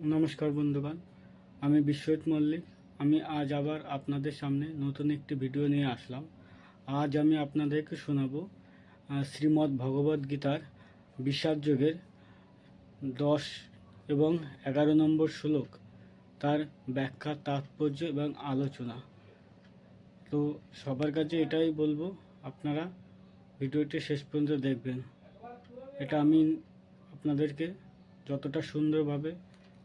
নমস্কার বন্ধুগণ, আমি বিশ্বজিৎ মল্লিক। আমি আজ আবার আপনাদের সামনে নতুন একটি ভিডিও নিয়ে আসলাম। আজ আমি আপনাদেরকে শোনাবো শ্রীমদ্ ভগবদ্ গীতার বিষাদ যোগের 10 এবং 11 নম্বর শ্লোক, তার ব্যাখ্যা, তাৎপর্য এবং আলোচনা। তো সবার কাছে এটাই বলবো, আপনারা ভিডিওটি শেষ পর্যন্ত দেখবেন। এটা আমি আপনাদেরকে যতটা সুন্দরভাবে,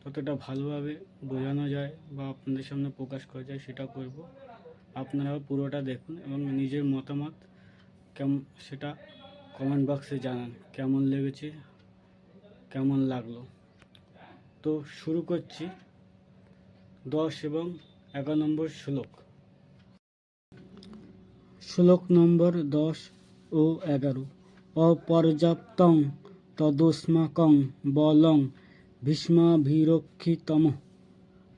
ততটা ভালোভাবে বোঝানো যায় বা আপনাদের সামনে প্রকাশ করা যায় সেটা করব। আপনারাও পুরোটা দেখুন এবং নিজের মতামত সেটা কমেন্ট বক্সে জানান, কেমন লেগেছে, কেমন লাগলো। তো শুরু করছি 10 এবং 11 নম্বর শ্লোক। শ্লোক নম্বর 10 ও 11। অপর্যাপ্তং তদস্মাকং বলং ভীষ্মাভিরক্ষিতম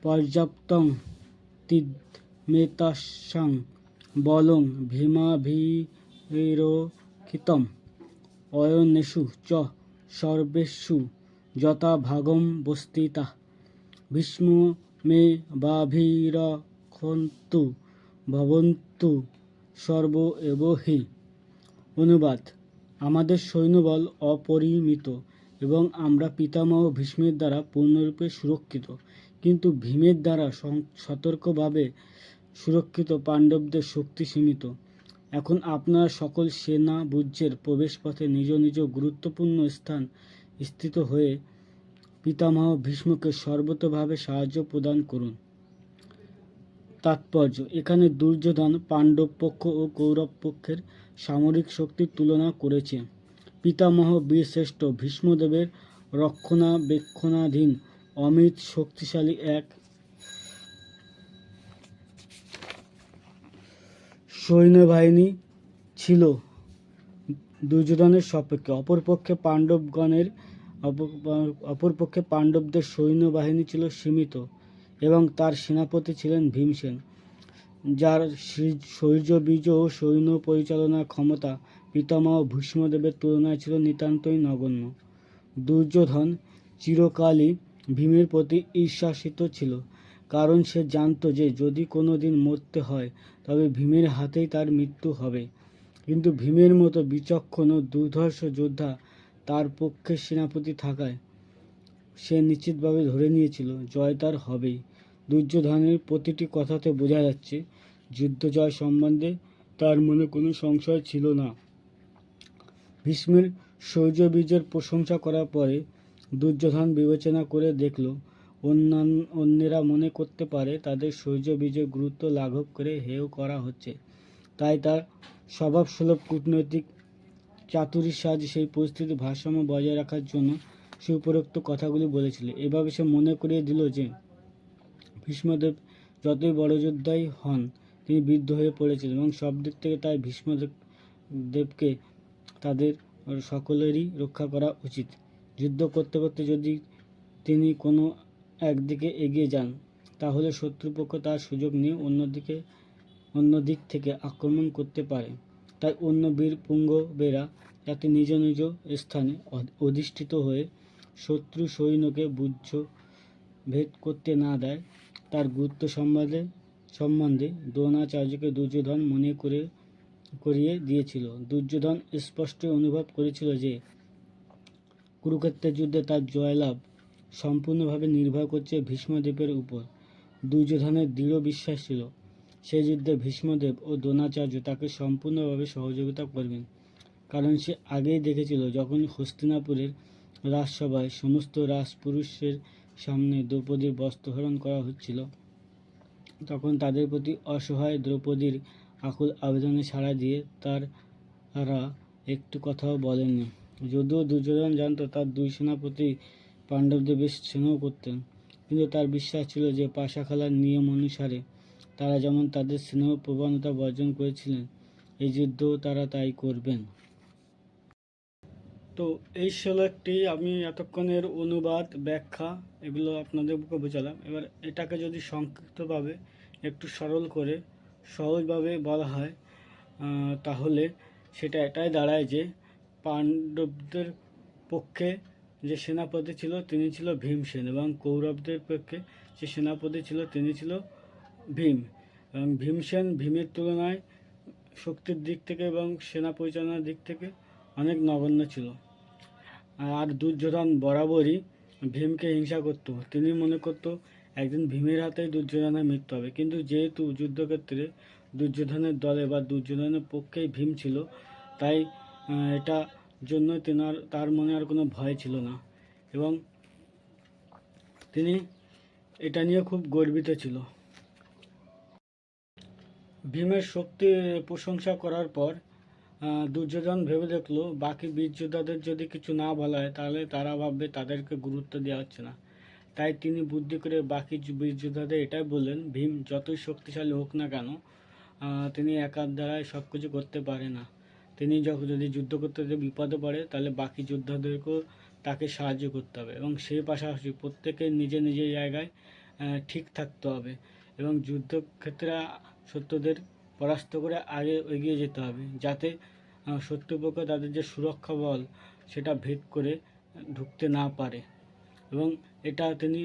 পর্যাপ্তং তিদমেতাসাং বলং ভীমাভিরক্ষিতম অয়নেষু চ সর্বেষু যথাভাগম বস্তিতাঃ ভীষ্ম মে বাভিরক্ষন্তু ভবন্তু সর্ব এব হি। অনুবাদ: আমাদের সৈন্যবল অপরিমিত এবং আমরা পিতামহ ভীষ্মের দ্বারা পূর্ণরূপে সুরক্ষিত, কিন্তু ভীমের দ্বারা সতর্কভাবে সুরক্ষিত পাণ্ডবদের শক্তি সীমিত। এখন আপনারা সকল সেনা ব্যূহের প্রবেশপথে নিজ নিজ গুরুত্বপূর্ণ স্থান স্থিত হয়ে পিতামহ ভীষ্মকে সর্বতোভাবে সাহায্য প্রদান করুন। তাৎপর্য: এখানে দুর্যোধন পাণ্ডব পক্ষ ও কৌরব পক্ষের সামরিক শক্তির তুলনা করেছে। পিতামহ বীরশ্রেষ্ঠ ভীষ্মদেবের রক্ষণাবেক্ষণাধীন অমিত শক্তিশালী এক সৈন্যবাহিনী ছিল দুর্যোধনের সপক্ষে। অপরপক্ষে পাণ্ডবদের সৈন্যবাহিনী ছিল সীমিত এবং তার সেনাপতি ছিলেন ভীমসেন, যার শৌর্যবীর্য ও সৈন্য পরিচালনার ক্ষমতা পিতামহ ভীষ্মদেবের তুলনায় ছিল নিতান্তই নগণ্য। দুর্যোধন চিরকালই ভীমের প্রতি ঈর্ষান্বিত ছিল, কারণ সে জানত যে যদি কোনো দিন মরতে হয় তবে ভীমের হাতেই তার মৃত্যু হবে। কিন্তু ভীমের মতো বিচক্ষণ ও দুর্ধর্ষ যোদ্ধা তার পক্ষের সেনাপতি থাকায় সে নিশ্চিতভাবে ধরে নিয়েছিল জয় তার হবেই। দুর্যোধনের প্রতিটি কথাতে বোঝা যাচ্ছে যুদ্ধ জয় সম্বন্ধে তার মনে কোনো সংশয় ছিল না। ভীষ্মের শৌর্যবীর্যের প্রশংসা করার পরে দুর্যোধন বিবেচনা করে দেখল অন্যেরা মনে করতে পারে তাদের শৌর্যবীর্যের গুরুত্ব লাঘব করে হেয় করা হচ্ছে। তাই তার স্বভাবসুলভ কূটনৈতিক চাতুরীর সাহায্যে সেই পরিস্থিতির ভারসাম্য বজায় রাখার জন্য সে উপরোক্ত কথাগুলি বলেছিল। এভাবে সে মনে করিয়ে দিল যে ভীষ্মদেব যতই বড় যোদ্ধাই হন, তিনি বৃদ্ধ হয়ে পড়েছিলেন এবং সব দিক থেকে তাই ভীষ্মদেবকে তাদের সকলেরই রক্ষা করা উচিত। যুদ্ধ করতে করতে যদি তিনি কোনো একদিকে এগিয়ে যান, তাহলে শত্রুপক্ষ তার সুযোগ নিয়ে অন্য দিক থেকে আক্রমণ করতে পারে। তাই অন্য বীর পুঙ্গবেরা যাতে নিজ নিজ স্থানে অধিষ্ঠিত হয়ে শত্রু সৈন্যকে ভেদ করতে না দেয়, তার গুরুত্ব সম্বন্ধে দ্রোণাচার্যকে দুর্যোধন মনে করিয়ে দিয়েছিল। দুর্যোধন স্পষ্টই অনুভব করেছিল যে কুরুক্ষেত্রের যুদ্ধে তার জয়লাভ সম্পূর্ণভাবে নির্ভর করছে ভীষ্মদেবের উপর। দুর্যোধনের দৃঢ় বিশ্বাস ছিল সেই যুদ্ধে ভীষ্মদেব ও দ্রোণাচার্য তাকে সম্পূর্ণভাবে সহযোগিতা করবেন, কারণ সে আগেই দেখেছিল যখন হস্তিনাপুরের রাজসভায় সমস্ত রাজপুরুষের সামনে দ্রৌপদীর বস্ত্রহরণ করা হচ্ছিল, তখন তাদের প্রতি অসহায় দ্রৌপদীর আকুল আবেদনে সাড়া দিয়ে তারা একটু কথাও বলেননি। যদিও দুর্যোধন জানত তার দুই সেনাপতি পাণ্ডবদের বেশ স্নেহ করতেন, কিন্তু তার বিশ্বাস ছিল যে পাশাখেলার নিয়ম অনুসারে তারা যেমন তাদের স্নেহ প্রবণতা বর্জন করেছিলেন, এই যুদ্ধেও তারা তাই করবেন। তো এই শ্লোকটি আমি এতক্ষণের অনুবাদ, ব্যাখ্যা এগুলো আপনাদেরকে বোঝালাম। এবার এটাকে যদি সংক্ষিপ্তভাবে একটু সরল করে সহজভাবে বলা হয়, তাহলে সেটা এটাই দাঁড়ায় যে পাণ্ডবদের পক্ষে যে সেনাপতি ছিল তিনি ছিল ভীমসেন, এবং কৌরবদের পক্ষে যে সেনাপতি ছিল তিনি ছিল ভীম। এবং ভীমসেন ভীমের তুলনায় শক্তির দিক থেকে এবং সেনা পরিচালনার দিক থেকে অনেক নগণ্য ছিল। আর দুর্যোধন বরাবরই ভীমকে হিংসা করত। তিনি মনে করত একদিন ভীমের হাতেই দুর্যোধনের মৃত্যু হবে। কিন্তু যেহেতু যুদ্ধক্ষেত্রে দুর্যোধনের দলে বা দুর্যোধনের পক্ষেই ভীম ছিল, তাই এটা জন্য তার মনে আর কোনো ভয় ছিল না, এবং তিনি এটা নিয়ে খুব গর্বিত ছিল। ভীমের শক্তির প্রশংসা করার পর দুর্যোধন ভেবে দেখলো বাকি বীর যোদ্ধাদের যদি কিছু না বলা হয় তাহলে তারা ভাববে তাদেরকে গুরুত্ব দেওয়া হচ্ছে না। তাই তিনি বুদ্ধি করে বাকি বীর যোদ্ধাদের এটাই বললেন, ভীম যতই শক্তিশালী হোক না কেন তিনি একার দ্বারাই সব কিছু করতে পারে না। তিনি যদি যুদ্ধ করতে বিপদে পড়ে তাহলে বাকি যোদ্ধাদেরকেও তাকে সাহায্য করতে হবে, এবং সেই পাশাপাশি প্রত্যেকের নিজের নিজের জায়গায় ঠিক থাকতে হবে, এবং যুদ্ধক্ষেত্রে শত্রুদের পরাস্ত করে আগে এগিয়ে যেতে হবে, যাতে শত্রুপক্ষ তাদের যে সুরক্ষা বল সেটা ভেদ করে ঢুকতে না পারে। এবং এটা তিনি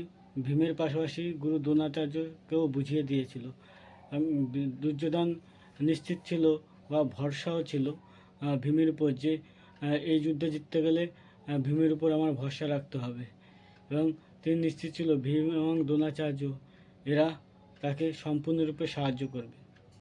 ভীমের পাশাপাশি গুরু দ্রোণাচার্যকেও বুঝিয়ে দিয়েছিল। দুর্যোধন নিশ্চিত ছিল বা ভরসাও ছিল ভীমের উপর, যে এই যুদ্ধে জিততে গেলে ভীমের উপর আমার ভরসা রাখতে হবে, এবং তিনি নিশ্চিত ছিল ভীম এবং দ্রোণাচার্য এরা তাকে সম্পূর্ণরূপে সাহায্য করবে।